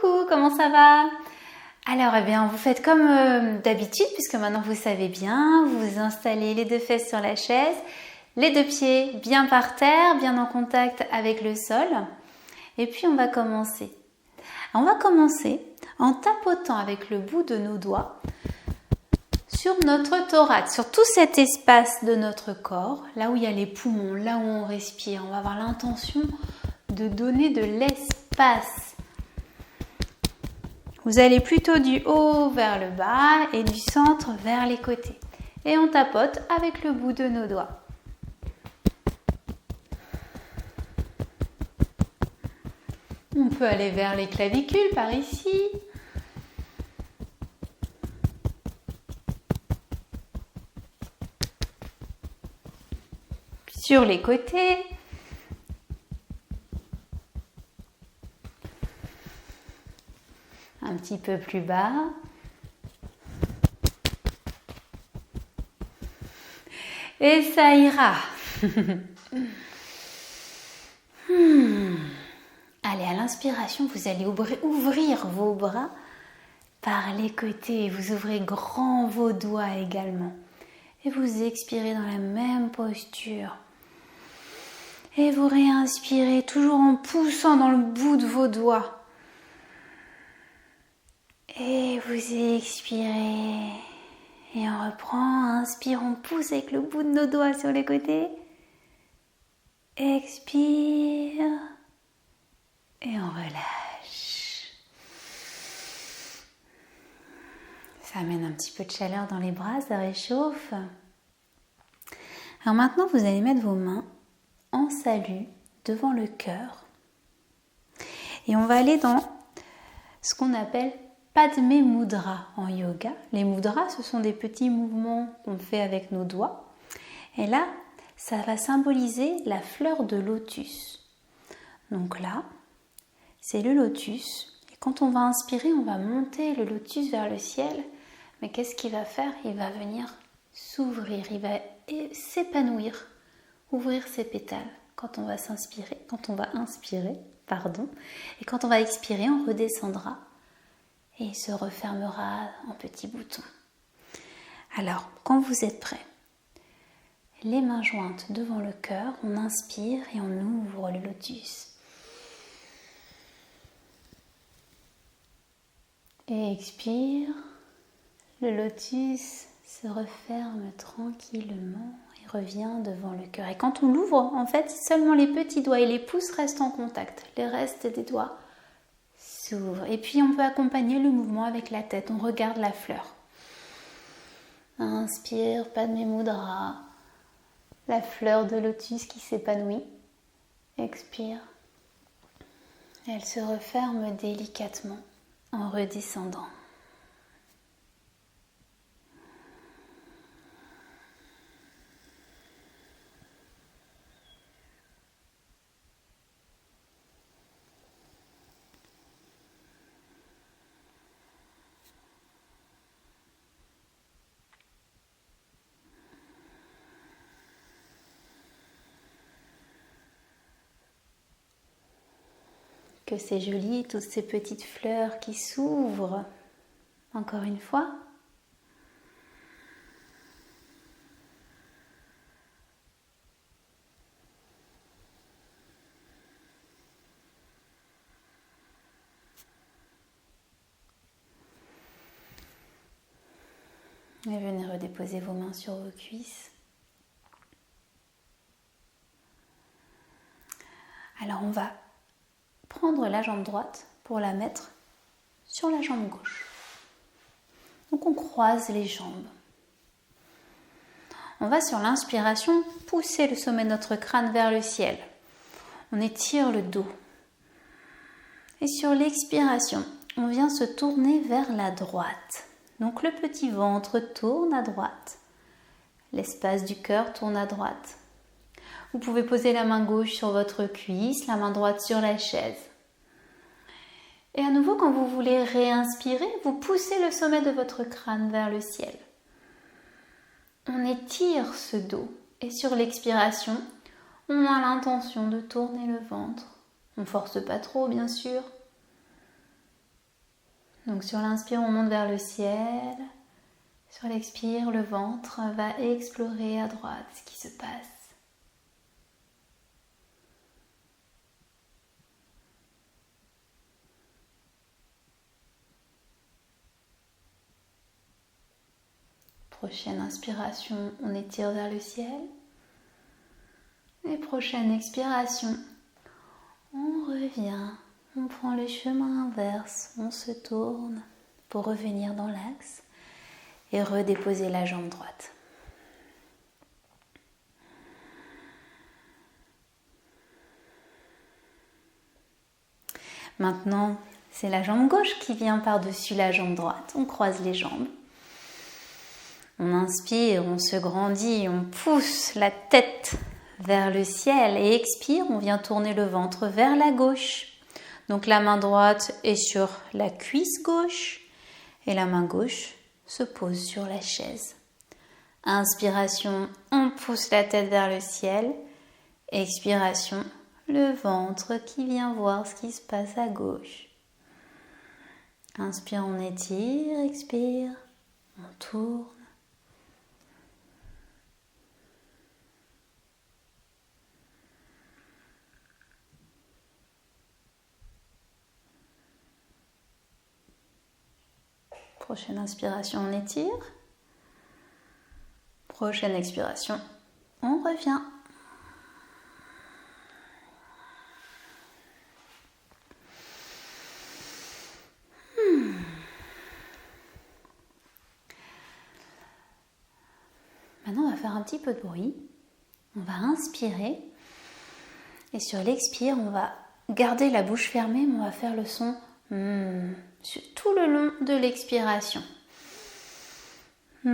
Coucou, comment ça va? Alors, eh bien, vous faites comme d'habitude, puisque maintenant vous savez bien, vous installez les deux fesses sur la chaise, les deux pieds bien par terre, bien en contact avec le sol. Et puis, on va commencer. On va commencer en tapotant avec le bout de nos doigts sur notre thorax, sur tout cet espace de notre corps, là où il y a les poumons, là où on respire. On va avoir l'intention de donner de l'espace. Vous allez plutôt du haut vers le bas et du centre vers les côtés. Et on tapote avec le bout de nos doigts. On peut aller vers les clavicules par ici. Sur les côtés. Un petit peu plus bas. Et ça ira. Allez, à l'inspiration, vous allez ouvrir vos bras par les côtés. Vous ouvrez grand vos doigts également. Et vous expirez dans la même posture. Et vous réinspirez toujours en poussant dans le bout de vos doigts. Et vous expirez. Et on reprend. Inspire, on pousse avec le bout de nos doigts sur les côtés. Expire. Et on relâche. Ça amène un petit peu de chaleur dans les bras, ça réchauffe. Alors maintenant, vous allez mettre vos mains en salut devant le cœur. Et on va aller dans ce qu'on appelle Padme Mudra en yoga. Les mudras, ce sont des petits mouvements qu'on fait avec nos doigts. Et là, ça va symboliser la fleur de lotus. Donc là, c'est le lotus. Et quand on va inspirer, on va monter le lotus vers le ciel. Mais qu'est-ce qu'il va faire? Il va venir s'ouvrir, il va s'épanouir, ouvrir ses pétales quand on va inspirer. Et quand on va expirer, on redescendra et il se refermera en petits boutons. Alors, quand vous êtes prêts, les mains jointes devant le cœur, on inspire et on ouvre le lotus. Et expire, le lotus se referme tranquillement et revient devant le cœur. Et quand on l'ouvre, en fait, seulement les petits doigts et les pouces restent en contact. Les restes des doigts s'ouvrent. Et puis on peut accompagner le mouvement avec la tête. On regarde la fleur. Inspire, Padme Mudra. La fleur de lotus qui s'épanouit. Expire. Elle se referme délicatement en redescendant. Que c'est joli, toutes ces petites fleurs qui s'ouvrent. Encore une fois. Et venez redéposer vos mains sur vos cuisses. Alors on va prendre la jambe droite pour la mettre sur la jambe gauche. Donc on croise les jambes. On va sur l'inspiration pousser le sommet de notre crâne vers le ciel. On étire le dos. Et sur l'expiration, on vient se tourner vers la droite. Donc le petit ventre tourne à droite. L'espace du cœur tourne à droite. Vous pouvez poser la main gauche sur votre cuisse, la main droite sur la chaise. Et à nouveau, quand vous voulez réinspirer, vous poussez le sommet de votre crâne vers le ciel. On étire ce dos et sur l'expiration, on a l'intention de tourner le ventre. On ne force pas trop, bien sûr. Donc sur l'inspire, on monte vers le ciel. Sur l'expire, le ventre va explorer à droite ce qui se passe. Prochaine inspiration, on étire vers le ciel. Et prochaine expiration, on revient, on prend le chemin inverse, on se tourne pour revenir dans l'axe et redéposer la jambe droite. Maintenant, c'est la jambe gauche qui vient par-dessus la jambe droite. On croise les jambes. On inspire, on se grandit, on pousse la tête vers le ciel et expire, on vient tourner le ventre vers la gauche. Donc la main droite est sur la cuisse gauche et la main gauche se pose sur la chaise. Inspiration, on pousse la tête vers le ciel. Expiration, le ventre qui vient voir ce qui se passe à gauche. Inspire, on étire, expire, on tourne. Prochaine inspiration, on étire. Prochaine expiration, on revient. Maintenant, on va faire un petit peu de bruit. On va inspirer. Et sur l'expire, on va garder la bouche fermée, mais on va faire le son tout le long de l'expiration. Vous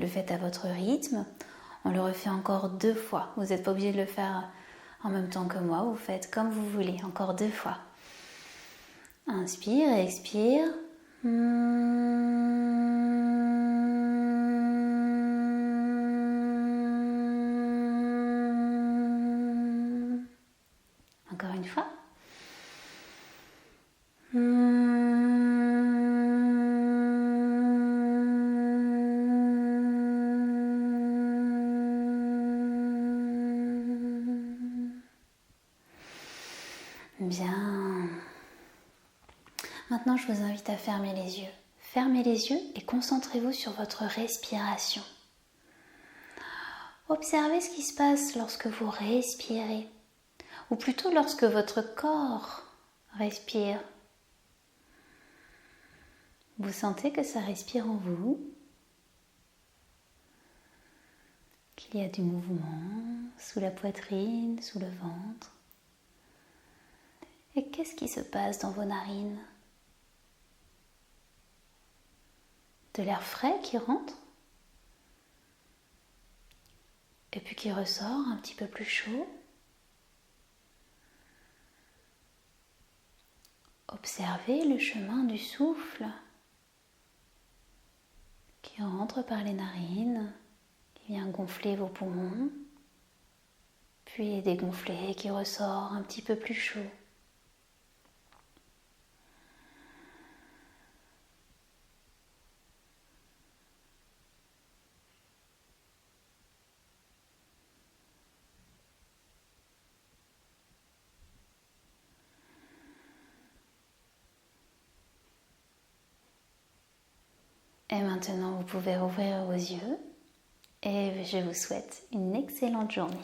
le faites à votre rythme. On le refait encore 2 fois. Vous n'êtes pas obligé de le faire en même temps que moi. Vous faites comme vous voulez. Encore 2 fois. Inspire, expire. Encore une fois. Bien. Maintenant, je vous invite à fermer les yeux. Fermez les yeux et concentrez-vous sur votre respiration. Observez ce qui se passe lorsque vous respirez, ou plutôt lorsque votre corps respire. Vous sentez que ça respire en vous, qu'il y a du mouvement sous la poitrine, sous le ventre. Et qu'est-ce qui se passe dans vos narines ? De l'air frais qui rentre et puis qui ressort un petit peu plus chaud. Observez le chemin du souffle qui rentre par les narines, qui vient gonfler vos poumons, puis dégonfler, qui ressort un petit peu plus chaud. Et maintenant, vous pouvez ouvrir vos yeux et je vous souhaite une excellente journée.